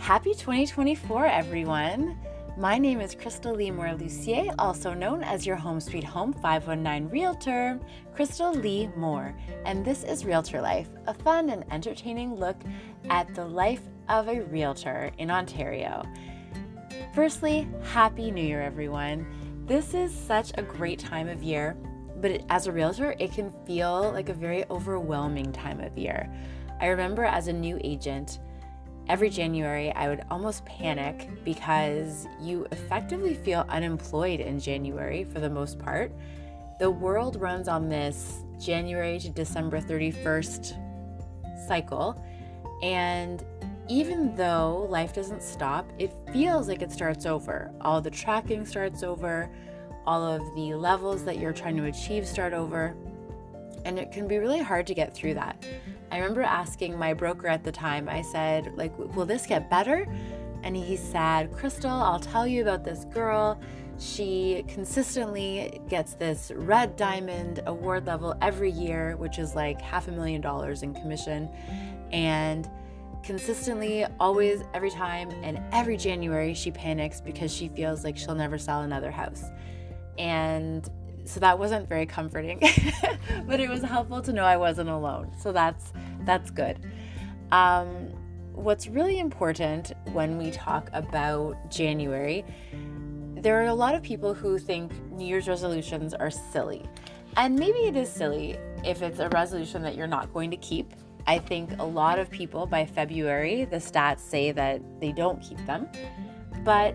Happy 2024, everyone. My name is Krystal Lee Moore, also known as your Home Sweet Home 519 Realtor, Krystal Lee Moore. And this is Realtor Life, a fun and entertaining look at the life of a realtor in Ontario. Firstly, Happy New Year, everyone. This is such a great time of year, but as a realtor, it can feel like a very overwhelming time of year. I remember as a new agent, every January, I would almost panic because you effectively feel unemployed in January for the most part. The world runs on this January to December 31st cycle. And even though life doesn't stop, it feels like it starts over. All the tracking starts over. All of the levels that you're trying to achieve start over. And it can be really hard to get through that. I remember asking my broker at the time, I said, will this get better? And he said, Krystal, I'll tell you about this girl. She consistently gets this red diamond award level every year, which is like $500,000 in commission. And consistently, always, every time, and every January, she panics because she feels like she'll never sell another house. And so that wasn't very comforting, but it was helpful to know I wasn't alone. So that's good. What's really important when we talk about January, there are a lot of people who think New Year's resolutions are silly. And maybe it is silly if it's a resolution that you're not going to keep. I think a lot of people by February, the stats say that they don't keep them. But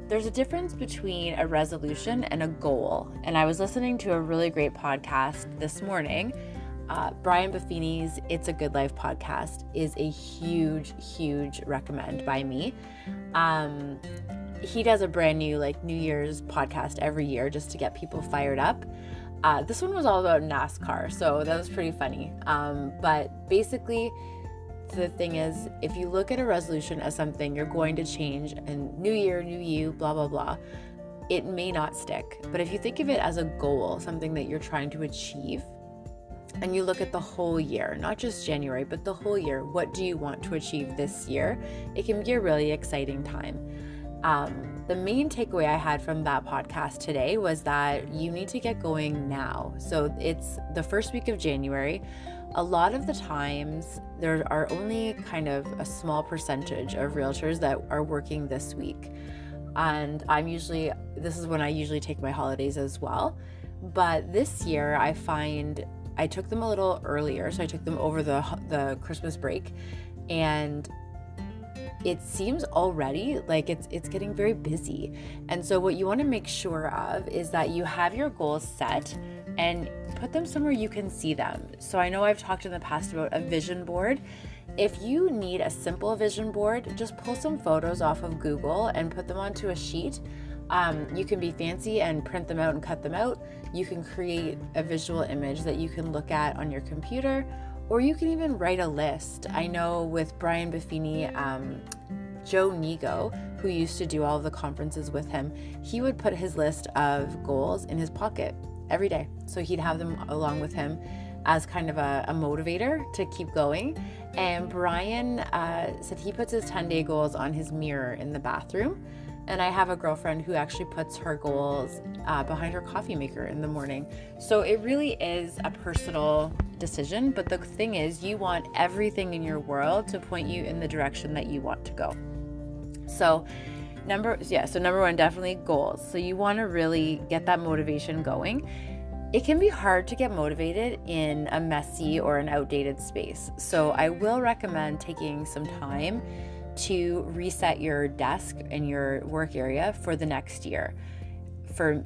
there's a difference between a resolution and a goal. And I was listening to a really great podcast this morning. Brian Buffini's It's a Good Life podcast is a huge recommend by me. He does a brand new New Year's podcast every year just to get people fired up. This one was all about NASCAR, so that was pretty funny. But basically, the thing is, if you look at a resolution as something you're going to change and new year, new you, blah, blah, blah, it may not stick. But if you think of it as a goal, something that you're trying to achieve, and you look at the whole year, not just January, but the whole year, what do you want to achieve this year? It can be a really exciting time. The main takeaway I had from that podcast today was that you need to get going now. So it's the first week of January. A lot of the times, there are only kind of a small percentage of realtors that are working this week. And this is when I usually take my holidays as well. But this year, I find I took them a little earlier. So I took them over the Christmas break. And it seems already like it's getting very busy. And so what you want to make sure of is that you have your goals set and put them somewhere you can see them. So I know I've talked in the past about a vision board. If you need a simple vision board, just pull some photos off of Google and put them onto a sheet. You can be fancy and print them out and cut them out. You can create a visual image that you can look at on your computer, or you can even write a list. I know with Brian Buffini, Joe Nigo, who used to do all of the conferences with him, he would put his list of goals in his pocket every day. So he'd have them along with him as kind of a motivator to keep going. And Brian said he puts his 10-day goals on his mirror in the bathroom. And I have a girlfriend who actually puts her goals behind her coffee maker in the morning. So it really is a personal decision. But the thing is, you want everything in your world to point you in the direction that you want to go. So number one, definitely goals. So you want to really get that motivation going. It can be hard to get motivated in a messy or an outdated space. So I will recommend taking some time to reset your desk and your work area for the next year.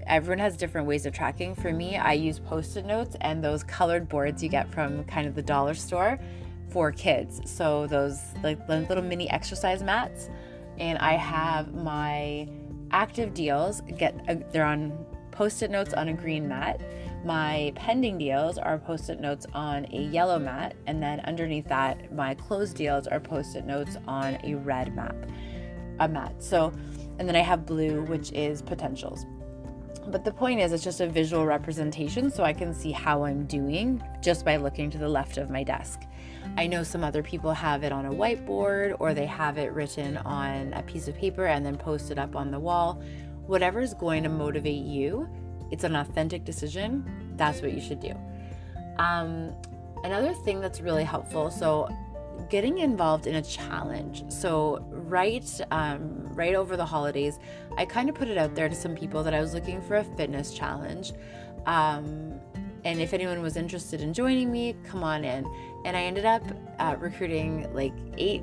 Everyone has different ways of tracking. For me, I use Post-it notes and those colored boards you get from kind of the dollar store for kids. So those little mini exercise mats. And I have my active deals, they're on Post-it notes on a green mat. My pending deals are Post-it notes on a yellow mat. And then underneath that, my closed deals are Post-it notes on a red mat. So, and then I have blue, which is potentials. But the point is, it's just a visual representation so I can see how I'm doing just by looking to the left of my desk. I know some other people have it on a whiteboard, or they have it written on a piece of paper and then post it up on the wall. Whatever is going to motivate you, it's an authentic decision. That's what you should do. Another thing that's really helpful, so getting involved in a challenge. So right over the holidays, I kind of put it out there to some people that I was looking for a fitness challenge. And if anyone was interested in joining me, come on in. And I ended up recruiting like 8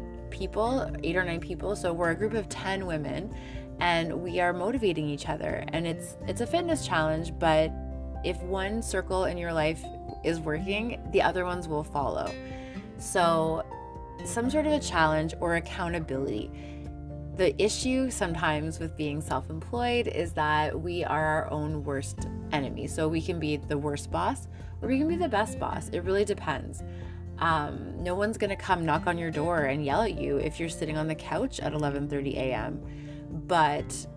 or 9 people. So we're a group of 10 women, and we are motivating each other. And it's a fitness challenge, but if one circle in your life is working, the other ones will follow. So some sort of a challenge or accountability. The issue sometimes with being self-employed is that we are our own worst enemy. So we can be the worst boss, or we can be the best boss. It really depends. No one's going to come knock on your door and yell at you if you're sitting on the couch at 11:30 a.m. But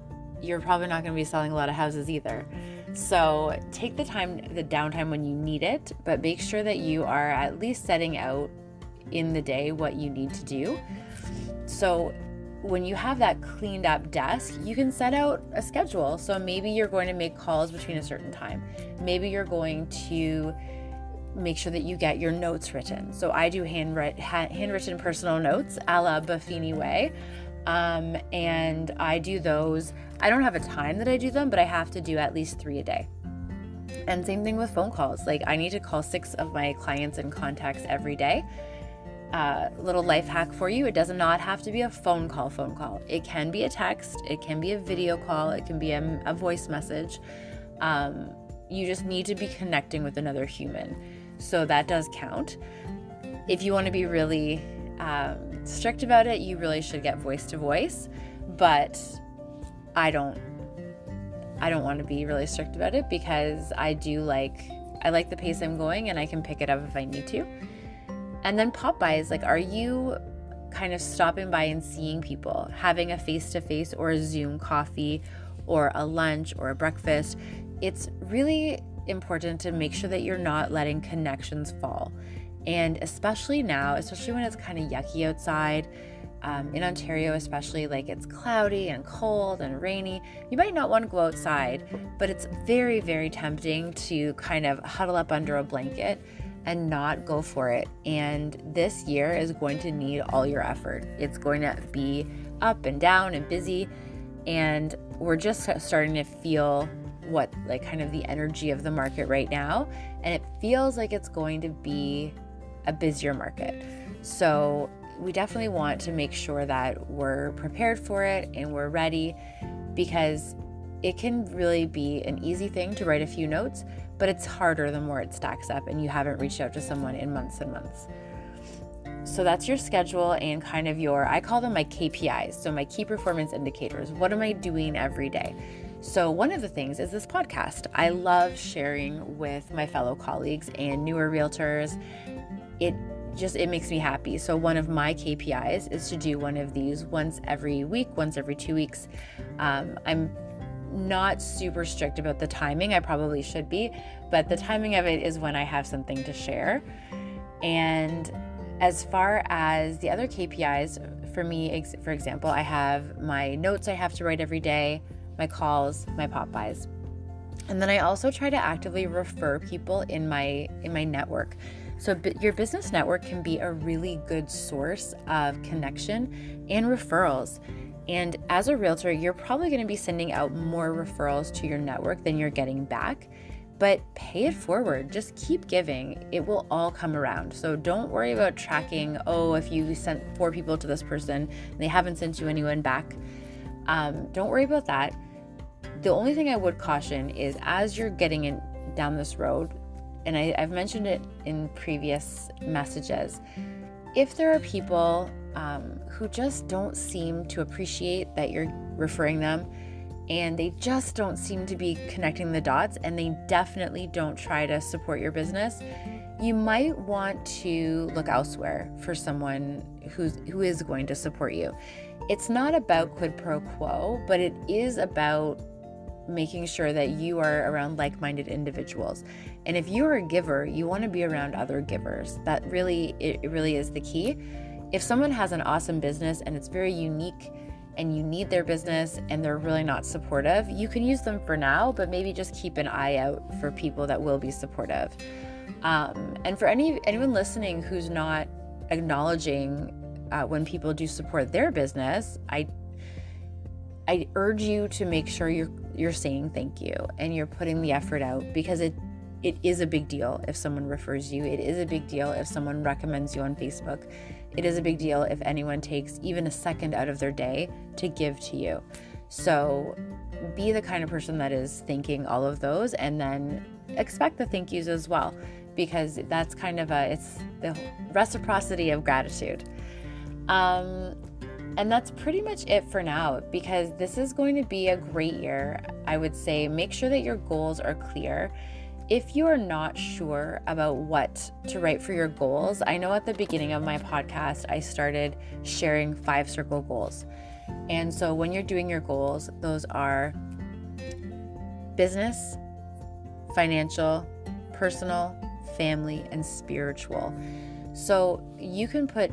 you're probably not going to be selling a lot of houses either. So take the downtime when you need it, but make sure that you are at least setting out in the day what you need to do. So when you have that cleaned up desk, you can set out a schedule. So maybe you're going to make calls between a certain time. Maybe you're going to make sure that you get your notes written. So I do handwritten personal notes a la Buffini way. And I do those. I don't have a time that I do them, but I have to do at least 3 a day. And same thing with phone calls. Like I need to call 6 of my clients and contacts every day. Little life hack for you. It does not have to be a phone call. It can be a text. It can be a video call. It can be a voice message. You just need to be connecting with another human. So that does count. If you want to be really strict about it, you really should get voice to voice, but I don't want to be really strict about it because I like the pace I'm going, and I can pick it up if I need to. And then pop bys, like, are you kind of stopping by and seeing people, having a face-to-face or a Zoom coffee or a lunch or a breakfast? It's really important to make sure that you're not letting connections fall. And especially now, especially when it's kind of yucky outside, in Ontario especially, like it's cloudy and cold and rainy, you might not want to go outside, but it's very, very tempting to kind of huddle up under a blanket and not go for it. And this year is going to need all your effort. It's going to be up and down and busy, and we're just starting to feel kind of the energy of the market right now, and it feels like it's going to be a busier market. So we definitely want to make sure that we're prepared for it and we're ready, because it can really be an easy thing to write a few notes, but it's harder the more it stacks up and you haven't reached out to someone in months and months. So that's your schedule and kind of I call them my KPIs, so my key performance indicators. What am I doing every day? So one of the things is this podcast. I love sharing with my fellow colleagues and newer realtors. It makes me happy. So one of my KPIs is to do one of these once every week, once every 2 weeks. I'm not super strict about the timing. I probably should be, but the timing of it is when I have something to share. And as far as the other KPIs, for me, for example, I have my notes I have to write every day, my calls, my pop-bys. And then I also try to actively refer people in my network. So your business network can be a really good source of connection and referrals. And as a realtor, you're probably going to be sending out more referrals to your network than you're getting back, but pay it forward. Just keep giving. It will all come around. So don't worry about tracking, if you sent 4 people to this person and they haven't sent you anyone back. Don't worry about that. The only thing I would caution is, as you're getting down this road, and I've mentioned it in previous messages, if there are people who just don't seem to appreciate that you're referring them, and they just don't seem to be connecting the dots, and they definitely don't try to support your business, you might want to look elsewhere for someone who is going to support you. It's not about quid pro quo, but it is about making sure that you are around like-minded individuals. And if you're a giver, you want to be around other givers. It really is the key. If someone has an awesome business and it's very unique and you need their business and they're really not supportive, you can use them for now, but maybe just keep an eye out for people that will be supportive. And for anyone listening who's not acknowledging when people do support their business, I urge you to make sure you're saying thank you and you're putting the effort out, because it is a big deal if someone refers you. It is a big deal if someone recommends you on Facebook. It is a big deal if anyone takes even a second out of their day to give to you. So be the kind of person that is thanking all of those, and then expect the thank yous as well, because that's kind of it's the reciprocity of gratitude. And that's pretty much it for now, because this is going to be a great year. I would say make sure that your goals are clear. If you are not sure about what to write for your goals, I know at the beginning of my podcast, I started sharing 5-circle goals. And so when you're doing your goals, those are business, financial, personal, family, and spiritual. So you can put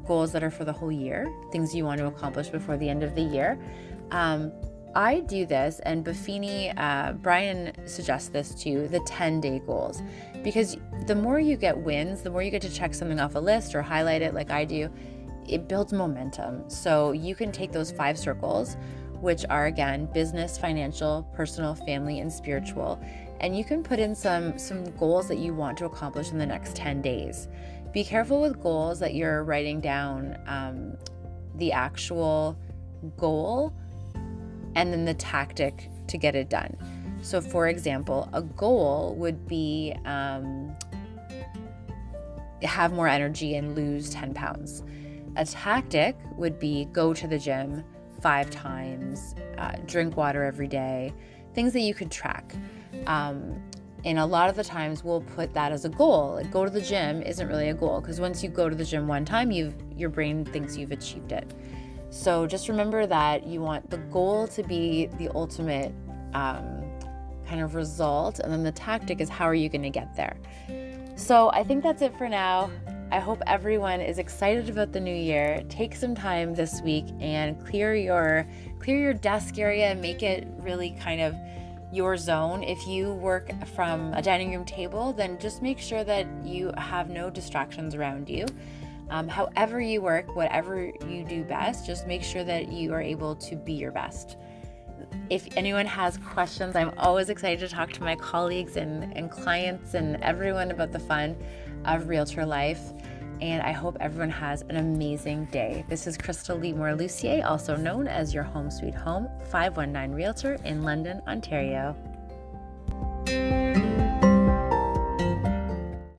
goals that are for the whole year, things you want to accomplish before the end of the year. I do this, and Buffini, Brian suggests this too, the 10-day goals, because the more you get wins, the more you get to check something off a list or highlight it like I do, it builds momentum. So you can take those 5 circles, which are again, business, financial, personal, family, and spiritual, and you can put in some goals that you want to accomplish in the next 10 days. Be careful with goals that you're writing down the actual goal and then the tactic to get it done. So for example, a goal would be have more energy and lose 10 pounds. A tactic would be go to the gym 5 times, drink water every day, things that you could track. And a lot of the times we'll put that as a goal. Like, go to the gym isn't really a goal, because once you go to the gym one time, your brain thinks you've achieved it. So just remember that you want the goal to be the ultimate kind of result, and then the tactic is how are you going to get there. So I think that's it for now. I hope everyone is excited about the new year. Take some time this week and clear your desk area and make it really kind of your zone. If you work from a dining room table, then just make sure that you have no distractions around you. However you work, whatever you do best, just make sure that you are able to be your best. If anyone has questions, I'm always excited to talk to my colleagues and clients and everyone about the fun of Realtor life. And I hope everyone has an amazing day. This is Krystal Lee Moore Lucier, also known as your Home Sweet Home 519 Realtor in London, Ontario.